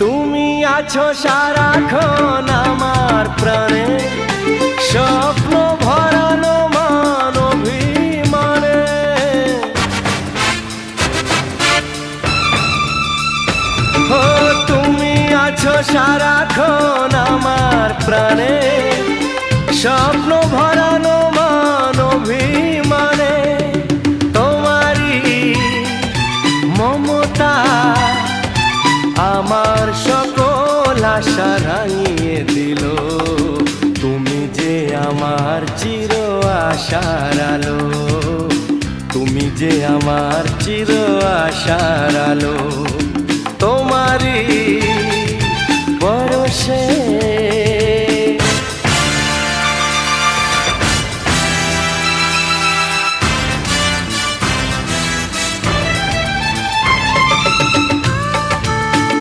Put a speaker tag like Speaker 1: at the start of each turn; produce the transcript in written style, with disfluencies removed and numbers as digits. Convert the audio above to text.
Speaker 1: তুমি আছো সারাক্ষণ আমার প্রাণে, স্বপ্ন ভরানো মান অভিমানে। ও তুমি আছো সারাক্ষণ আমার প্রাণে, স্বপ্ন ভরানো মান অভিমানে। তোমারই মমতা আমার সকল আশা রাঙিয়ে দিল। তুমি যে আমার চির আশার আলো, তুমি যে আমার চির আশার আলো।